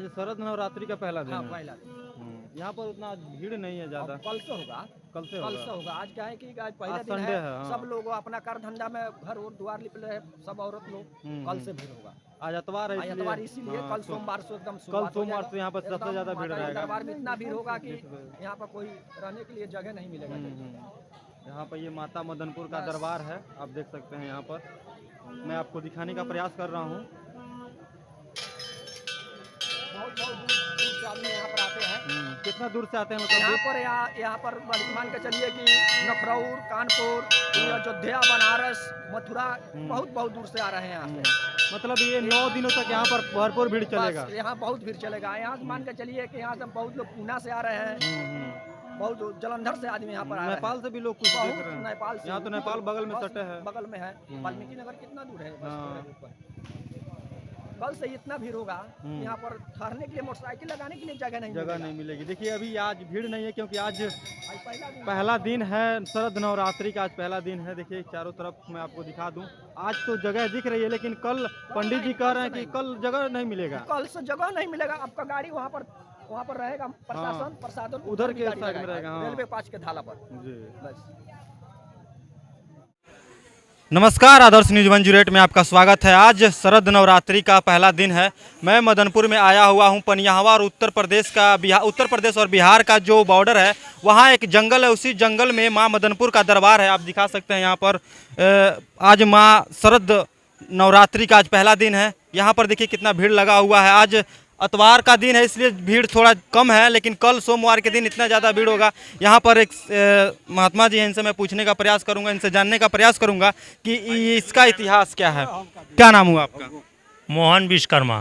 शरद नवरात्रि का पहला दिन हाँ, है। पहला दिन। यहाँ पर उतना भीड़ नहीं है ज्यादा। अब कल से होगा। कल से कल से होगा। होगा। आज क्या है कि आज पहला आज दिन संडे है। है, हाँ। सब लोग अपना कर धंधा में घर और द्वार लिप रहे हैं, सब औरत लोग। कल से भीड़ होगा। आज इतवार है आज इतवार इसीलिए हाँ, कल सोमवार से एकदम कल शुरुआत हो सोमवार जाएगा। से यहाँ पर सबसे एकदम ज्यादा भीड़ माता जी रहेगा। दरबार में इतना भीड़ होगा कि यहाँ पर कोई रहने के लिए जगह नहीं मिलेगा। यहाँ पर ये माता मदनपुर का बस। दरबार है, आप देख सकते हैं। यहाँ पर मैं आपको दिखाने का प्रयास कर रहा हूँ। बहुत दूर से आदमी यहाँ पर आते हैं। कितना दूर से आते हैं यहाँ मतलब? पर यहाँ पर मान के चलिए कि नखरौर, कानपुर, अयोध्या, बनारस, मथुरा बहुत दूर से आ रहे हैं यहाँ से। मतलब ये 9 दिनों तक यहाँ पर भरपूर भीड़ चलेगा। यहाँ बहुत भीड़ चलेगा। यहाँ से मान के चलिए कि यहाँ से बहुत लोग पूना से आ रहे हैं। बहुत जलंधर से आदमी यहाँ पर आ रहे हैं। नेपाल से भी लोग कुछ देख रहे हैं। नेपाल से। यहाँ तो नेपाल बगल में सटे है। बगल में है। वाल्मीकि नगर कितना दूर है? कल से इतना भीड़ होगा यहाँ पर ठहरने के लिए, मोटरसाइकिल लगाने के लिए जगह नहीं मिलेगी। देखिए अभी आज भीड़ नहीं है क्योंकि आज पहला पहला दिन है शरद नवरात्रि का। आज पहला दिन है। देखिए चारों तरफ मैं आपको दिखा दूं। आज तो जगह दिख रही है लेकिन कल पंडित जी कह रहे हैं कि कल जगह नहीं मिलेगा। कल से जगह नहीं मिलेगा। आपका गाड़ी वहाँ पर रहेगा। प्रशासन उधर के साइड में रहेगा। रेलवे पास के ढाला पर। बस। नमस्कार, आदर्श न्यूज 108 में आपका स्वागत है। आज शरद नवरात्रि का पहला दिन है। मैं मदनपुर में आया हुआ हूं। पनियाहवा और उत्तर प्रदेश और बिहार का जो बॉर्डर है वहां एक जंगल है। उसी जंगल में मां मदनपुर का दरबार है। आप दिखा सकते हैं यहाँ पर। आज मां शरद नवरात्रि का आज पहला दिन है। यहाँ पर देखिए कितना भीड़ लगा हुआ है। आज इतवार का दिन है इसलिए भीड़ थोड़ा कम है, लेकिन कल सोमवार के दिन इतना ज़्यादा भीड़ होगा। यहाँ पर एक महात्मा जी हैं, इनसे मैं पूछने का प्रयास करूंगा, इनसे जानने का प्रयास करूंगा कि इसका इतिहास क्या है। क्या नाम हुआ आपका? मोहन विश्वकर्मा।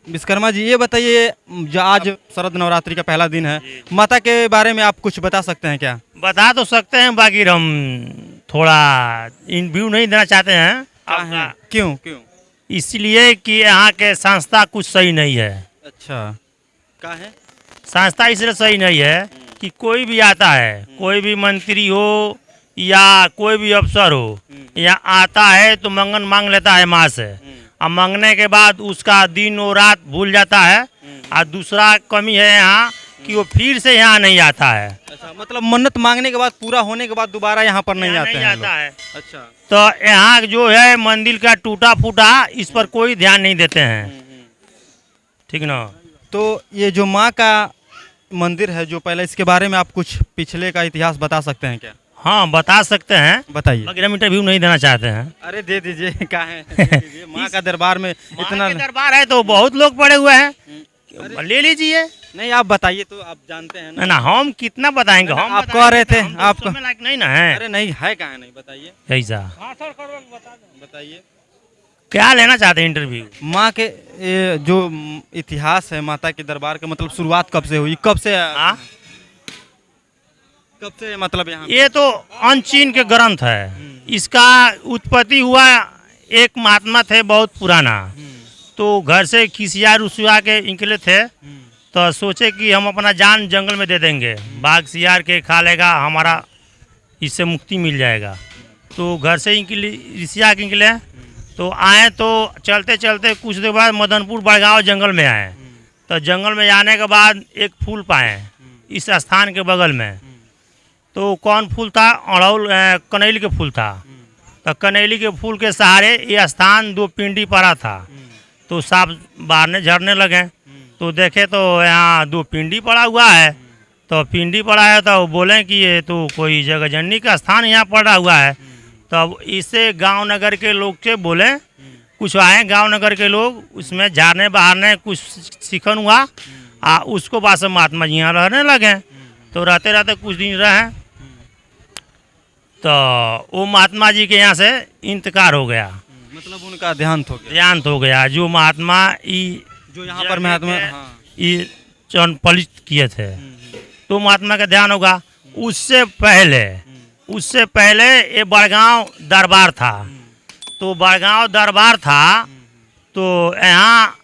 विश्वकर्मा जी, ये बताइए जो आज शरद नवरात्रि का पहला दिन है, माता के बारे में आप कुछ बता सकते हैं क्या? बता तो सकते हैं, बाकी हम थोड़ा इंटरव्यू नहीं देना चाहते हैं आपका। क्यों? इसलिए कि यहाँ के संस्था कुछ सही नहीं है। अच्छा, क्या है? संस्था इसलिए सही नहीं है कि कोई भी आता है, कोई भी मंत्री हो या कोई भी अफसर हो, यहाँ आता है तो मंगन मांग लेता है माँ से, और मांगने के बाद उसका दिन और रात भूल जाता है। और दूसरा कमी है यहाँ कि वो फिर से यहाँ नहीं आता है। अच्छा, मतलब मन्नत मांगने के बाद पूरा होने के बाद दोबारा यहाँ पर नहीं आते हैं लोग। अच्छा, तो यहाँ जो है मंदिर का टूटा फूटा, इस पर कोई ध्यान नहीं देते हैं। ठीक ना? तो ये जो माँ का मंदिर है जो पहले, इसके बारे में आप कुछ पिछले का इतिहास बता सकते हैं क्या? हाँ, बता सकते हैं, बताइए। मगर हम इंटरव्यू नहीं देना चाहते हैं। अरे दे दीजिए, क्या है माँ का दरबार में इतना दरबार है तो बहुत लोग पड़े हुए हैं, ले लीजिए। नहीं, आप बताइए तो, आप जानते हैं ना। ना हम कितना बताएंगे? हम आप कह रहे थे आप लायक नहीं ना है। अरे नहीं है, कहाँ नहीं, बताइए। कैसा बताइए क्या लेना चाहते हैं इंटरव्यू? माँ के ये जो इतिहास है माता के दरबार का, मतलब शुरुआत कब से हुई, कब से मतलब यहाँ? ये तो अनचीन के ग्रंथ है। इसका उत्पत्ति हुआ, एक महात्मा थे बहुत पुराना, तो घर से खिसिया रुसिया के निकले थे, तो सोचे कि हम अपना जान जंगल में दे देंगे, बाघ सियार के खा लेगा, हमारा इससे मुक्ति मिल जाएगा। तो घर से रिसिया के निकले, तो आए तो चलते चलते कुछ देर बाद मदनपुर बड़गांव जंगल में आए। तो जंगल में जाने के बाद एक फूल पाए इस स्थान के बगल में। तो कौन फूल था? अड़हुल, कनैल के फूल था। तो कनैली के फूल के सहारे ये स्थान 2 पिंडी पड़ा था। तो सांप बाहरने झड़ने लगे, तो देखे तो यहाँ 2 पिंडी पड़ा हुआ है। तो पिंडी पड़ा है तो बोले कि ये तो कोई जगजननी का स्थान यहाँ पड़ा हुआ है। तब इससे गांव नगर के लोग से बोले, कुछ आए गांव नगर के लोग, उसमें झाड़ने बहारने कुछ सीखन हुआ, उसको बाद से महात्मा जी यहाँ रहने लगे। तो रहते रहते कुछ दिन रहे, तो वो महात्मा जी के यहाँ से इंतकार हो गया, मतलब उनका देहांत हो गया। जो महात्मा जो यहाँ पर महात्मा पलित किए थे, तो महात्मा का ध्यान होगा। उससे पहले ये बड़गांव दरबार था। तो बड़गांव दरबार था तो यहाँ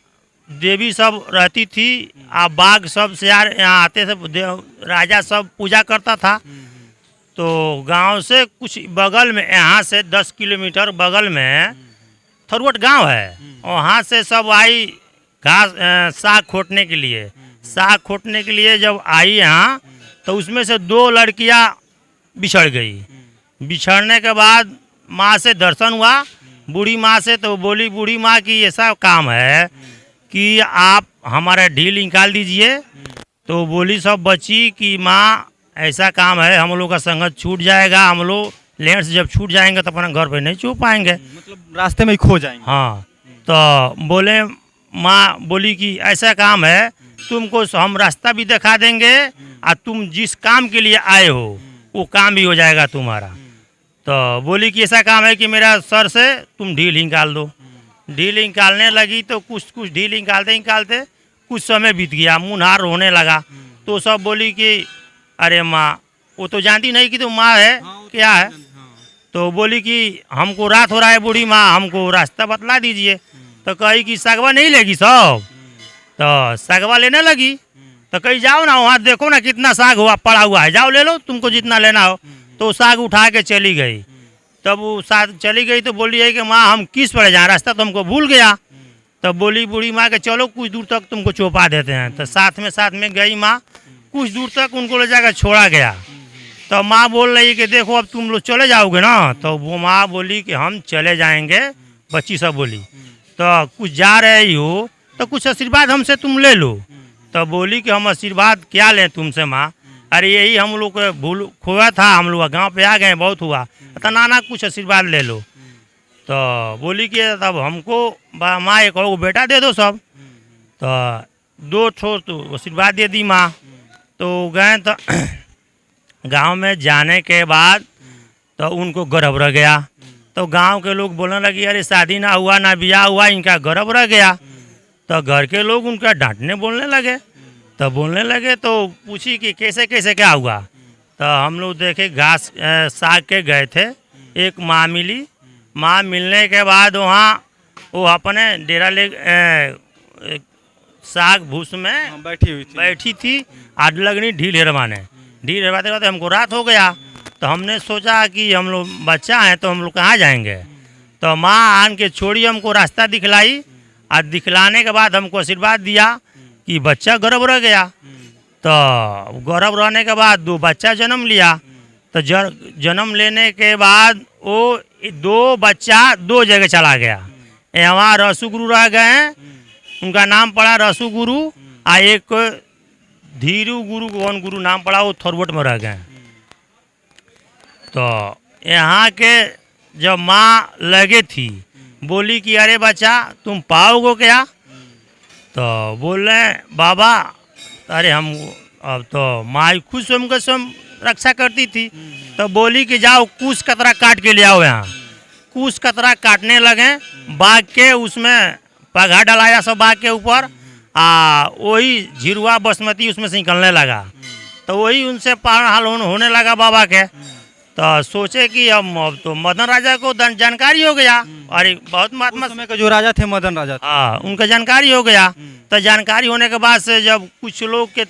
देवी सब रहती थी, बाघ सब सियार यहाँ आते थे, राजा सब पूजा करता था। तो गांव से कुछ बगल में, यहाँ से 10 किलोमीटर बगल में थरुवट गांव है, वहाँ से सब आई घास साग खोटने के लिए। साग खोटने के लिए जब आई यहाँ तो उसमें से 2 लड़कियाँ बिछड़ गई। बिछड़ने के बाद माँ से दर्शन हुआ, बूढ़ी माँ से, तो बोली बूढ़ी माँ की ऐसा काम है कि आप हमारा ढील निकाल दीजिए। तो बोली सब बच्ची कि माँ ऐसा काम है, हम लोग का संगत छूट जाएगा, हम लोग लेट से जब छूट जाएंगे तो अपना घर पे नहीं छू पाएंगे, मतलब रास्ते में ही खो जाएंगे। हाँ। तो बोले माँ बोली कि ऐसा काम है, तुमको हम रास्ता भी दिखा देंगे और तुम जिस काम के लिए आए हो वो काम भी हो जाएगा तुम्हारा। तो बोली कि ऐसा काम है कि मेरा सर से तुम ढील निकाल दो। ढील निकालने लगी तो कुछ ढील निकालते निकालते कुछ समय बीत गया, मुँह रोने लगा। तो सब बोली कि अरे माँ, वो तो जानती नहीं कि तुम माँ है क्या है। तो बोली कि हमको रात हो रहा है बूढ़ी माँ, हमको रास्ता बतला दीजिए। तो कही कि सागवा नहीं लेगी सब। तो सागवा लेने लगी। तो कही जाओ ना वहाँ देखो ना कितना साग हुआ पड़ा हुआ है, जाओ ले लो तुमको जितना लेना हो। तो साग उठा के चली गई। तब वो साग चली गई तो बोली है कि माँ हम किस पर जाएँ, रास्ता तो हमको भूल गया। तब बोली बूढ़ी माँ के चलो कुछ दूर तक तुमको चौपा देते हैं। तो साथ में गई माँ, कुछ दूर तक उनको ले जाकर छोड़ा गया। तो माँ बोल रही कि देखो अब तुम लोग चले जाओगे ना। तो वो माँ बोली कि हम चले जाएंगे, बच्ची सब बोली। तो कुछ जा रहे हो तो कुछ आशीर्वाद हमसे तुम ले लो। तो बोली कि हम आशीर्वाद क्या लें तुमसे माँ, अरे यही हम लोग को भूल खोया था, हम लोग गांव पे आ गए, बहुत हुआ, तो नाना कुछ आशीर्वाद ले लो। तो बोली कि तब हमको माँ एक और बेटा दे दो सब। तो 2 ठो तो आशीर्वाद दे दी माँ। तो गए तो गांव में जाने के बाद तो उनको गर्भ रह गया। तो गांव के लोग बोलने लगे अरे शादी ना हुआ ना ब्याह हुआ, इनका गर्भ रह गया। तो घर के लोग उनका डांटने बोलने लगे। तो बोलने लगे तो पूछी कि कैसे कैसे क्या हुआ। तो हम लोग देखे घास साग के गए थे, एक माँ मिली। माँ मिलने के बाद वहाँ वो अपने डेरा ले साग भूस में बैठी थी। आग लगनी ढील हेरवाने रहते हमको रात हो गया। तो हमने सोचा कि हम लोग बच्चा हैं तो हम लोग कहाँ जाएंगे। तो माँ आन के छोड़ी हमको रास्ता दिखलाई और दिखलाने के बाद हमको आशीर्वाद दिया कि बच्चा गर्भ रह गया। तो गर्भ रहने के बाद 2 बच्चा जन्म लिया। तो जन्म लेने के बाद वो 2 बच्चा 2 जगह चला गया। यहाँ रसू गुरु रह गए, उनका नाम पड़ा रसू गुरु, और एक धीरू गुरु कौन गुरु नाम पड़ा, वो थोरवट में रह गए। तो यहाँ के जब माँ लगे थी बोली कि अरे बच्चा तुम पाओगे क्या। तो बोले बाबा अरे हम अब तो माँ खुद स्वयं का स्वयं रक्षा करती थी। तो बोली कि जाओ कुछ कतरा काट के ले आओ। यहाँ कुछ कतरा काटने लगे, बाग के उसमें पघा डलाया सब बाग के ऊपर, वही झिरुआ बासमती उसमें से निकलने लगा। तो वही उनसे पार हाल होने लगा बाबा के। तो सोचे कि अब तो मदन राजा को जानकारी हो गया। अरे बहुत महात्मा समय का जो राजा थे मदन राजा थे। हाँ, उनका जानकारी हो गया। तो जानकारी होने के बाद से जब कुछ लोग के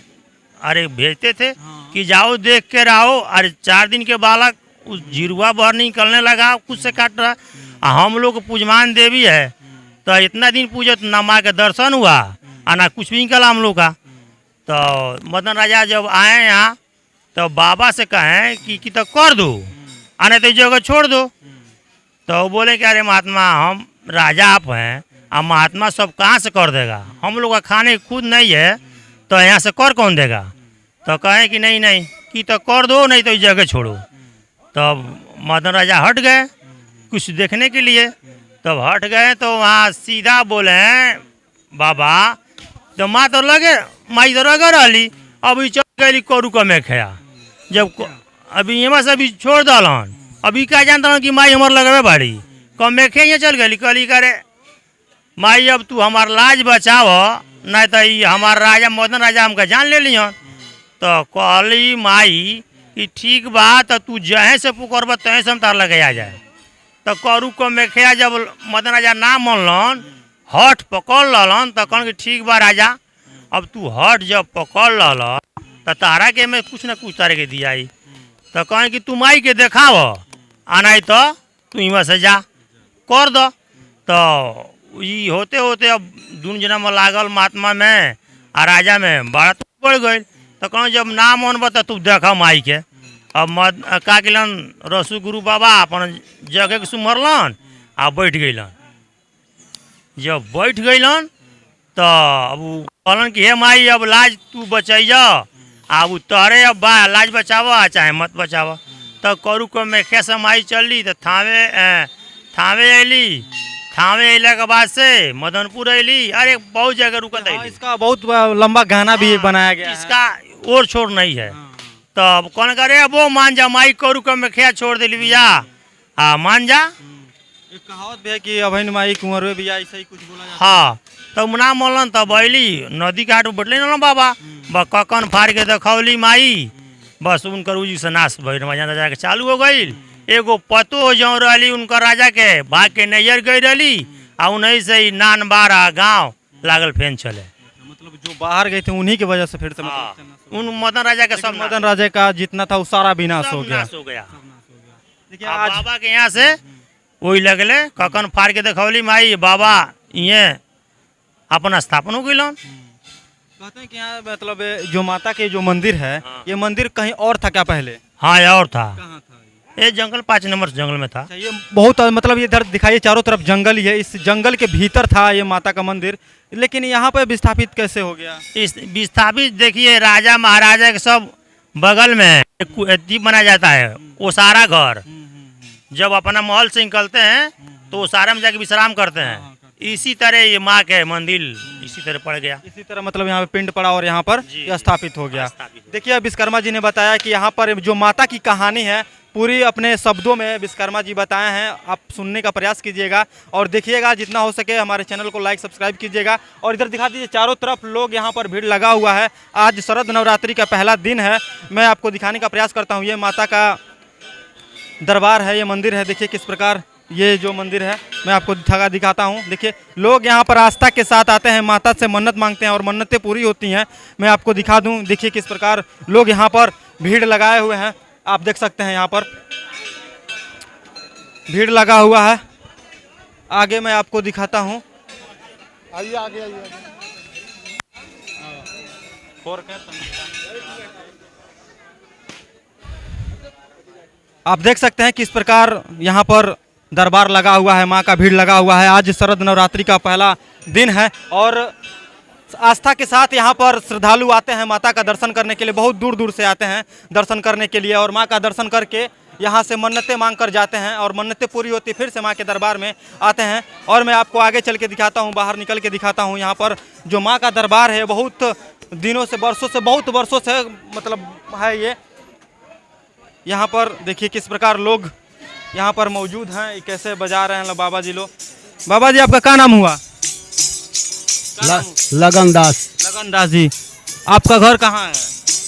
अरे भेजते थे कि जाओ देख के रहो। अरे 4 दिन के बालक उस झिरुआ बाहर निकलने लगा, कुछ से काट रहा। हम लोग पूजमान देवी है, तो इतना दिन पूजे ना माँ के दर्शन हुआ और ना कुछ भी निकला हम लोग का। तो मदन राजा जब आए यहाँ तो बाबा से कहें कि तो कर दो, आने तो जगह छोड़ दो। तो बोले कि अरे महात्मा हम राजा आप हैं, अब महात्मा सब कहाँ से कर देगा, हम लोग का खाने खुद नहीं है, तो यहाँ से कर कौन देगा। तो कहें कि नहीं नहीं कि तो कर दो, नहीं तो जगह छोड़ो। तब मदन राजा हट गए कुछ देखने के लिए। तब हट गए तो वहाँ सीधा बोले हैं बाबा तो माँ तो लगे माई तो रगे रही, अभी चल गई करू कमे खाया। जब अभी यहाँ से अभी छोड़ दलन, अभी क्या जानता हूँ कि माई हमारे लगे बाड़ी कमे खे यहाँ चल गई। कहली करे माई अब तू हमार लाज बचाव, नहीं तो हमार राजा मदन राजा हमका जान ले लियन। तो कहली माई कि ठीक बा, तो तू जहें से पुकरब तहें से हम तार लगे आ जाए। तो करू कमे खेया जब मदन राजा ना मनलन, हट पकड़ ललन। तो कहन कि ठीक बा राजा, अब तू हट जब पकड़ लल तो तारा के मैं कुछ ना कुछ तारे के दिया। तो कहें कि तू माई के देखाव, आना तो तू यहाँ से जा कर दो। तो ये होते होते अब दुन जना में लागल महात्मा में आ राजा में बड़ा तो बढ़ गई। तो कहूँ जब नाम मन बता तू देखा माई के अब का किलन रसू गुरु बाबा अपन जगह के सुमरलन आ बैठ गईलन। जब बैठ गईलन तो अब कहलन कि हे माई अब लाज तू बचैया अब तोहरे अब बा लाज बचावा चाहे मत बचावा। तो करू को में खे माई चली तो थावे अली। थावे अला के बाद से मदनपुर अली। अरे बहुत जगह रुकत है। इसका बहुत लंबा गाना भी बनाया गया है। इसका और छोड़ नहीं है। तब कौन करे अब वो मान जा माई करू को में खे छोड़ दिली भैया मान जा। एक कहावत भी है कि अभन माई कुंवर भी ऐसा ही कुछ बोला जाता है। हाँ तब मुना मोलन तब अली नदी घाट में बैठले ना बाबा ककन फाड़ के देखौली माई बस उनकर उजी से नाश भइल मजा जाके चालू हो गई। एगो पतो जो रही उनकर राजा के भाग के नैयर गई रही आ उन्हीं से ही नान बारा गाँव लागल फेन चले। मतलब जो बाहर गए थे उन्हीं की वजह से फिर से उन मदन राजा के सब मदन राजा का जितना था वो सारा विनाश हो गया। देखिए आज बाबा के यहाँ से वही लगले ककन फाड़ के देखौली माई बाबा ये अपन स्थापन हो गई। कहते हैं कि यहाँ मतलब जो माता के जो मंदिर है ये मंदिर कहीं और था क्या पहले? हाँ और था। कहाँ था ये जंगल 5 नंबर जंगल में था। ये बहुत मतलब ये इधर दिखाइए चारों तरफ जंगल ही है। इस जंगल के भीतर था ये माता का मंदिर लेकिन यहाँ पे विस्थापित कैसे हो गया? इस विस्थापित देखिए राजा महाराजा के सब बगल में एक बनाया जाता है ओसारा घर। जब अपना महल से निकलते हैं तो ओसारा में जाके विश्राम करते हैं। इसी तरह ये माँ के मंदिर इसी तरह पड़ गया। इसी तरह मतलब यहाँ पे पिंड पड़ा और यहाँ पर स्थापित हो गया। देखिए विश्वकर्मा जी ने बताया कि यहाँ पर जो माता की कहानी है पूरी अपने शब्दों में विश्वकर्मा जी बताए हैं। आप सुनने का प्रयास कीजिएगा और देखिएगा जितना हो सके हमारे चैनल को लाइक सब्सक्राइब कीजिएगा। और इधर दिखा दीजिए चारों तरफ लोग यहाँ पर भीड़ लगा हुआ है। आज शरद नवरात्रि का पहला दिन है। मैं आपको दिखाने का प्रयास करता हूँ। ये माता का दरबार है, ये मंदिर है। देखिए किस प्रकार ये जो मंदिर है मैं आपको दिखाता हूँ। देखिए लोग यहाँ पर आस्था के साथ आते हैं, माता से मन्नत मांगते हैं और मन्नतें पूरी होती हैं। मैं आपको दिखा दूँ। देखिए किस प्रकार लोग यहाँ पर भीड़ लगाए हुए हैं। आप देख सकते हैं यहाँ पर भीड़ लगा हुआ है। आगे मैं आपको दिखाता हूँ। आइए आगे आइए। आप देख सकते हैं किस प्रकार यहाँ पर दरबार लगा हुआ है, माँ का भीड़ लगा हुआ है। आज शरद नवरात्रि का पहला दिन है और आस्था के साथ यहाँ पर श्रद्धालु आते हैं माता का दर्शन करने के लिए। बहुत दूर दूर से आते हैं दर्शन करने के लिए और माँ का दर्शन करके यहाँ से मन्नतें मांग कर जाते हैं और मन्नतें पूरी होती फिर से माँ के दरबार में आते हैं। और मैं आपको आगे चल के दिखाता हूँ, बाहर निकल के दिखाता हूँ। यहाँ पर जो माँ का दरबार है बहुत दिनों से बहुत वर्षों से मतलब है ये। यहाँ पर देखिए किस प्रकार लोग यहाँ पर मौजूद हैं, कैसे बजा रहे हैं बाबा जी लोग। बाबा जी आपका क्या नाम हुआ? लगन दास। लगन दास जी, आपका घर कहाँ है?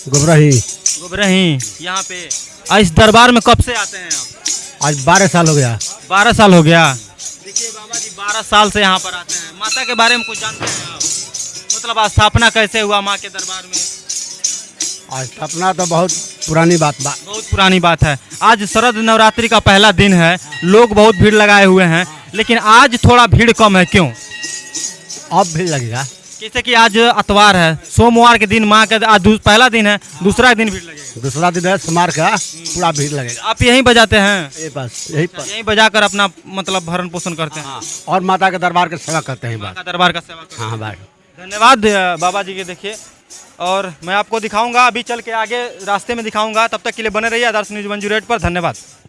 गोबरही। गोबरही। यहाँ पे इस दरबार में कब से आते हैं आप? आज 12 साल हो गया। 12 साल हो गया। देखिए बाबा जी 12 साल से यहाँ पर आते हैं। माता के बारे में कुछ जानते हैं आप? मतलब स्थापना कैसे हुआ माँ के दरबार में? स्थापना तो बहुत पुरानी बात बहुत पुरानी बात है। आज शरद नवरात्रि का पहला दिन है, लोग बहुत भीड़ लगाए हुए हैं लेकिन आज थोड़ा भीड़ कम है। क्यों? अब भीड़ लगेगा। जैसे कि आज इतवार है, सोमवार के दिन माँ का आज पहला दिन है, दूसरा दिन भीड़ लगेगा। दूसरा दिन है सोमवार का, पूरा भीड़ लगेगा। आप यहीं बजाते हैं? यहीं बजाकर अपना मतलब भरण पोषण करते हैं। हाँ। और माता के दरबार की सेवा करते हैं। माँ का दरबार का सेवा करते हैं। हाँ भाई धन्यवाद बाबा जी के। देखिए और मैं आपको दिखाऊंगा अभी चल के आगे रास्ते में दिखाऊंगा। तब तक के लिए बने रहिए आदर्श न्यूज़ 108 पर। धन्यवाद।